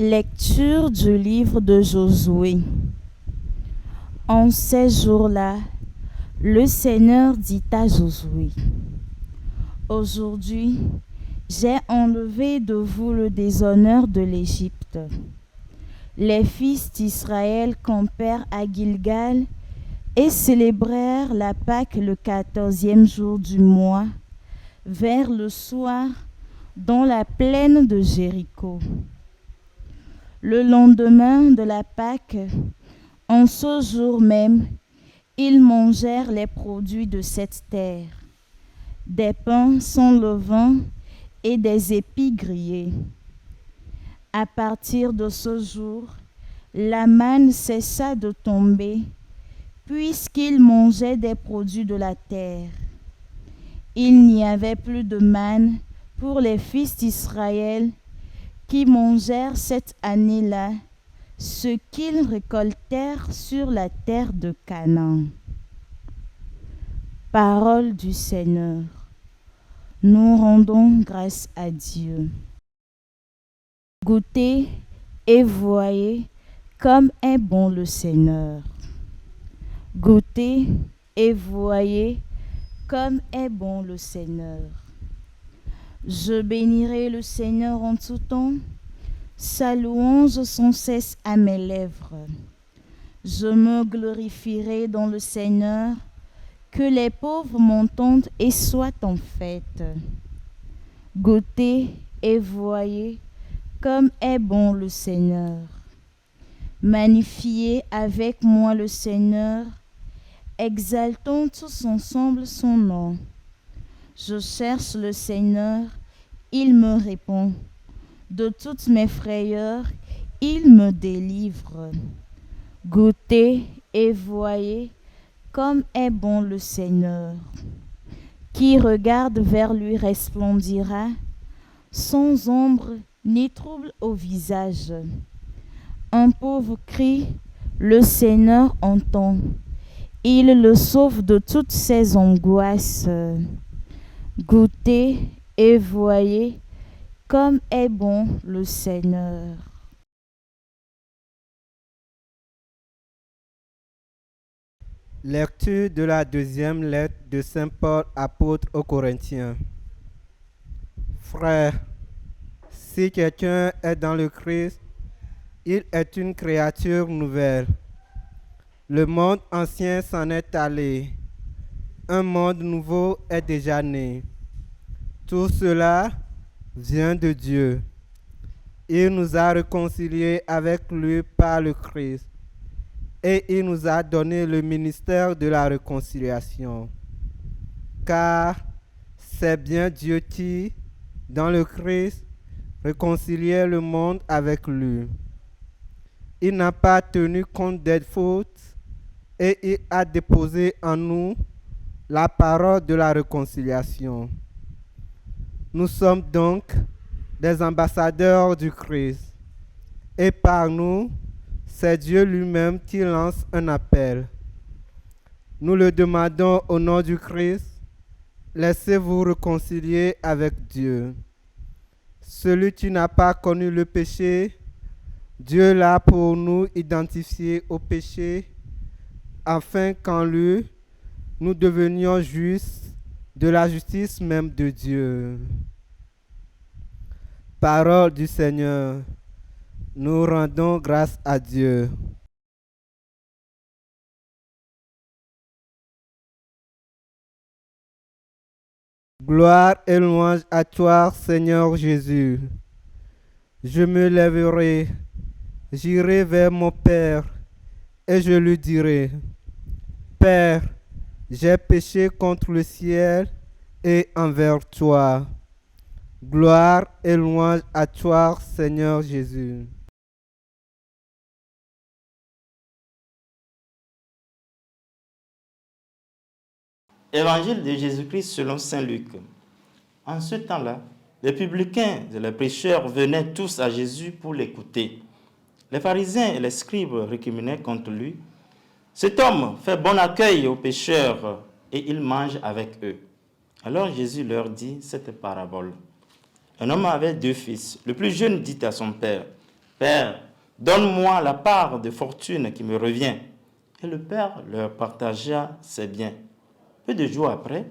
Lecture du livre de Josué. En ces jours-là, le Seigneur dit à Josué, « Aujourd'hui, j'ai enlevé de vous le déshonneur de l'Égypte. » Les fils d'Israël campèrent à Gilgal et célébrèrent la Pâque le 14e jour du mois, vers le soir, dans la plaine de Jéricho. Le lendemain de la Pâque, en ce jour même, ils mangèrent les produits de cette terre, des pains sans levain et des épis grillés. À partir de ce jour, la manne cessa de tomber, puisqu'ils mangeaient des produits de la terre. Il n'y avait plus de manne pour les fils d'Israël qui mangèrent cette année-là ce qu'ils récoltèrent sur la terre de Canaan. Parole du Seigneur. Nous rendons grâce à Dieu. Goûtez et voyez comme est bon le Seigneur. Goûtez et voyez comme est bon le Seigneur. Je bénirai le Seigneur en tout temps. Sa louange sans cesse à mes lèvres. Je me glorifierai dans le Seigneur, que les pauvres m'entendent et soient en fête. Goûtez et voyez comme est bon le Seigneur. Magnifiez avec moi le Seigneur, exaltons tous ensemble son nom. Je cherche le Seigneur, il me répond. De toutes mes frayeurs, il me délivre. Goûtez et voyez comme est bon le Seigneur. Qui regarde vers lui resplendira, sans ombre ni trouble au visage. Un pauvre crie, le Seigneur entend. Il le sauve de toutes ses angoisses. Goûtez et voyez comme est bon le Seigneur. Lecture de la deuxième lettre de Saint Paul, apôtre aux Corinthiens. Frères, si quelqu'un est dans le Christ, il est une créature nouvelle. Le monde ancien s'en est allé. Un monde nouveau est déjà né. Tout cela vient de Dieu. Il nous a réconciliés avec lui par le Christ. Et il nous a donné le ministère de la réconciliation. Car c'est bien Dieu qui, dans le Christ, réconciliait le monde avec lui. Il n'a pas tenu compte des fautes et il a déposé en nous la parole de la réconciliation. Nous sommes donc des ambassadeurs du Christ. Et par nous, c'est Dieu lui-même qui lance un appel. Nous le demandons au nom du Christ, laissez-vous réconcilier avec Dieu. Celui qui n'a pas connu le péché, Dieu l'a pour nous identifié au péché, afin qu'en lui, nous devenions justes de la justice même de Dieu. Parole du Seigneur. Nous rendons grâce à Dieu. Gloire et louange à toi, Seigneur Jésus. Je me lèverai, j'irai vers mon Père, et je lui dirai, Père, j'ai péché contre le ciel et envers toi. Gloire et louange à toi, Seigneur Jésus. Évangile de Jésus-Christ selon saint Luc. En ce temps-là, les publicains et les prêcheurs venaient tous à Jésus pour l'écouter. Les pharisiens et les scribes récriminaient contre lui. Cet homme fait bon accueil aux pécheurs et il mange avec eux. Alors Jésus leur dit cette parabole. Un homme avait deux fils. Le plus jeune dit à son père, Père, donne-moi la part de fortune qui me revient. Et le père leur partagea ses biens. Peu de jours après,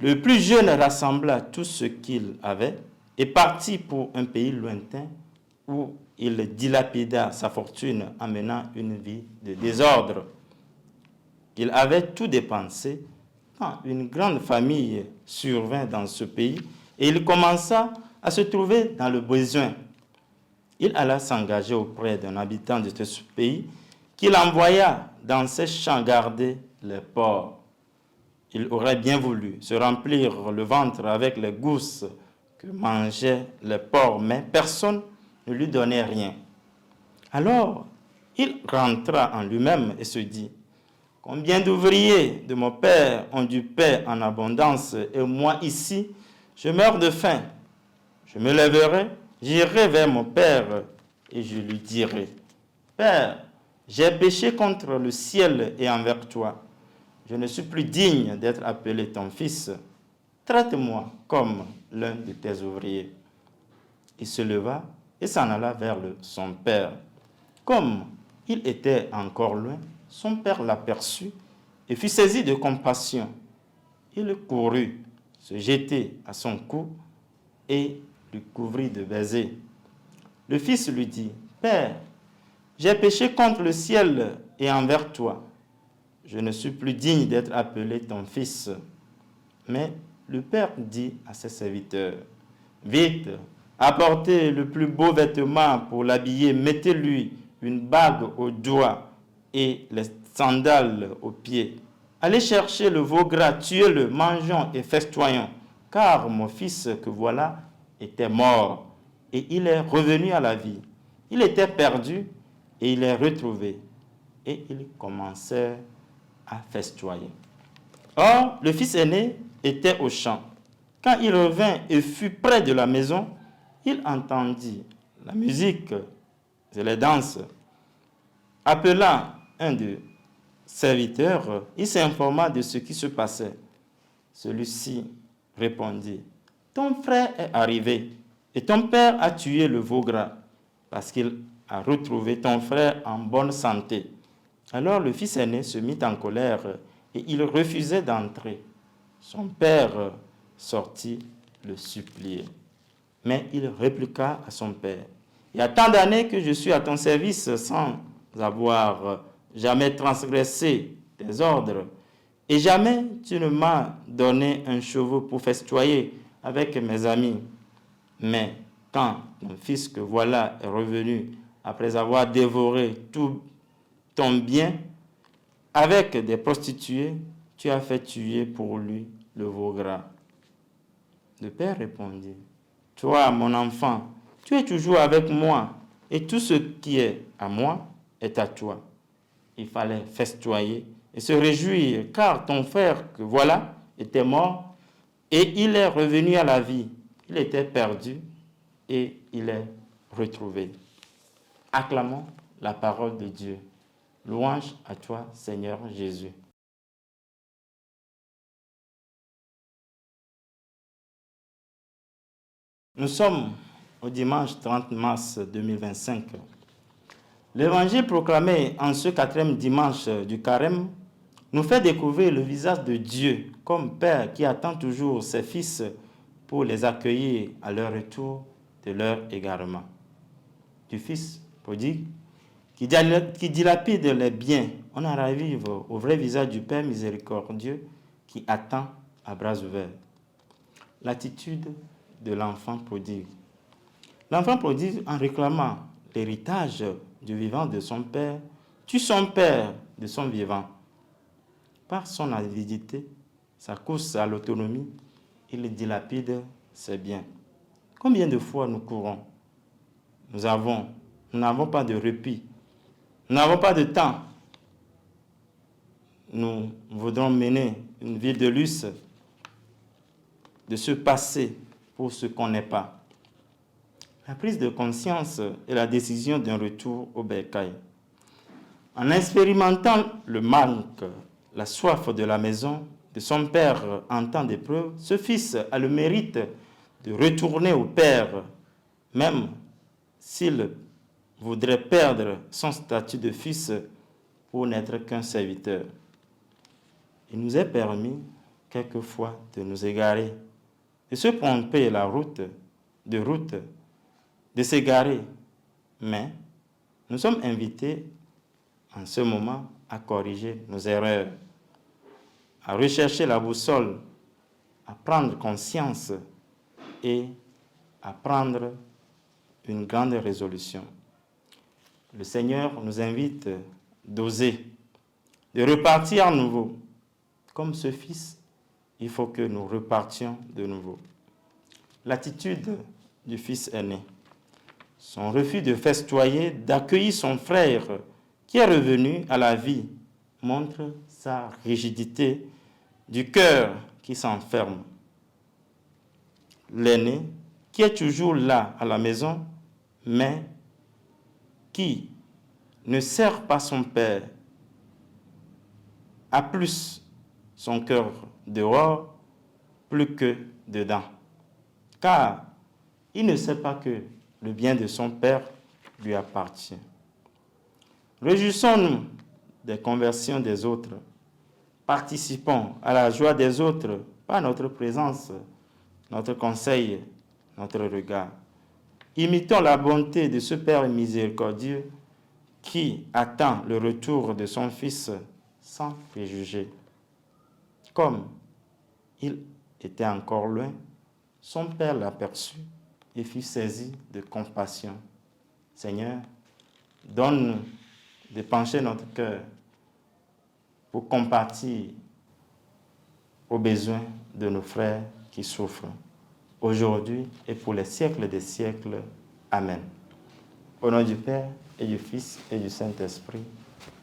le plus jeune rassembla tout ce qu'il avait et partit pour un pays lointain où il dilapida sa fortune en menant une vie de désordre. Il avait tout dépensé quand une grande famille survint dans ce pays et il commença à se trouver dans le besoin. Il alla s'engager auprès d'un habitant de ce pays qu'il envoya dans ses champs garder les porcs. Il aurait bien voulu se remplir le ventre avec les gousses que mangeaient les porcs, mais personne ne lui donnait rien. Alors, il rentra en lui-même et se dit, « Combien d'ouvriers de mon père ont du pain en abondance, et moi ici, je meurs de faim. Je me lèverai, j'irai vers mon père et je lui dirai, « Père, j'ai péché contre le ciel et envers toi. Je ne suis plus digne d'être appelé ton fils. Traite-moi comme l'un de tes ouvriers. » Il se leva et s'en alla vers son père. Comme il était encore loin, son père l'aperçut et fut saisi de compassion. Il courut se jeter à son cou et lui couvrit de baisers. Le fils lui dit, « Père, j'ai péché contre le ciel et envers toi. Je ne suis plus digne d'être appelé ton fils. » Mais le père dit à ses serviteurs, « Vite, apportez le plus beau vêtement pour l'habiller, mettez-lui une bague au doigt et les sandales aux pieds. Allez chercher le veau gras, tuez-le, mangeons et festoyons, car mon fils que voilà était mort et il est revenu à la vie. Il était perdu et il est retrouvé. » Et ils commencèrent à festoyer. Or, le fils aîné était au champ. Quand il revint et fut près de la maison, il entendit la musique et les danses. Appelant un des serviteurs, il s'informa de ce qui se passait. Celui-ci répondit, « Ton frère est arrivé et ton père a tué le veau gras parce qu'il a retrouvé ton frère en bonne santé. » Alors le fils aîné se mit en colère et il refusait d'entrer. Son père sortit le supplier. Mais il répliqua à son père, « Il y a tant d'années que je suis à ton service sans avoir jamais transgressé tes ordres, et jamais tu ne m'as donné un cheveu pour festoyer avec mes amis. Mais quand mon fils que voilà est revenu après avoir dévoré tout ton bien, avec des prostituées, tu as fait tuer pour lui le veau gras. » Le père répondit, « Toi, mon enfant, tu es toujours avec moi, et tout ce qui est à moi est à toi. » Il fallait festoyer et se réjouir, car ton frère, que voilà, était mort, et il est revenu à la vie. Il était perdu, et il est retrouvé. Acclamons la parole de Dieu. Louange à toi, Seigneur Jésus. Nous sommes au dimanche 30 mars 2025. L'évangile proclamé en ce 4e dimanche du carême nous fait découvrir le visage de Dieu comme Père qui attend toujours ses fils pour les accueillir à leur retour de leur égarement. Du fils prodigue qui dilapide les biens, on en arrive au vrai visage du Père miséricordieux qui attend à bras ouverts. L'attitude de l'enfant prodigue. L'enfant prodigue, en réclamant l'héritage du vivant de son père, tue son père de son vivant. Par son avidité, sa course à l'autonomie, il dilapide ses biens. Combien de fois nous courons? Nous n'avons pas de répit. Nous n'avons pas de temps. Nous voudrons mener une vie de luxe, de se passer pour ce qu'on n'est pas. La prise de conscience est la décision d'un retour au bercail. En expérimentant le manque, la soif de la maison, de son père en temps d'épreuve, ce fils a le mérite de retourner au père, même s'il voudrait perdre son statut de fils pour n'être qu'un serviteur. Il nous est permis, quelquefois, de nous égarer, de se tromper de route, de s'égarer. Mais nous sommes invités en ce moment à corriger nos erreurs, à rechercher la boussole, à prendre conscience et à prendre une grande résolution. Le Seigneur nous invite d'oser, de repartir à nouveau. Comme ce fils, il faut que nous repartions de nouveau. L'attitude du fils aîné, son refus de festoyer, d'accueillir son frère qui est revenu à la vie, montre sa rigidité du cœur qui s'enferme. L'aîné, qui est toujours là à la maison, mais qui ne sert pas son père, a plus son cœur dehors, plus que dedans. Car il ne sait pas que le bien de son père lui appartient. Réjouissons-nous des conversions des autres. Participons à la joie des autres par notre présence, notre conseil, notre regard. Imitons la bonté de ce Père miséricordieux qui attend le retour de son Fils sans préjugés. Comme il était encore loin, son Père l'aperçut et fut saisi de compassion. Seigneur, donne-nous de pencher notre cœur pour compatir aux besoins de nos frères qui souffrent, aujourd'hui et pour les siècles des siècles. Amen. Au nom du Père et du Fils et du Saint-Esprit.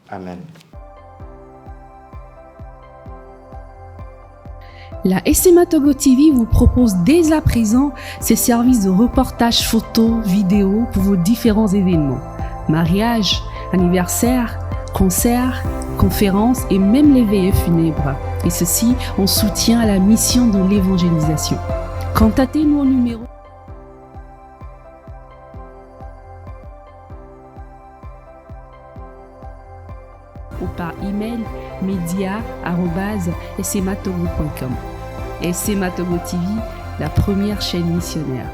Amen. La SMA Togo TV vous propose dès à présent ses services de reportage photo, vidéo pour vos différents événements. Mariage, anniversaire, concerts, conférences et même les veillées funèbres. Et ceci en soutien à la mission de l'évangélisation. Contactez-nous au numéro ou par email media@smatogo.com. SMA Togo TV, la première chaîne missionnaire.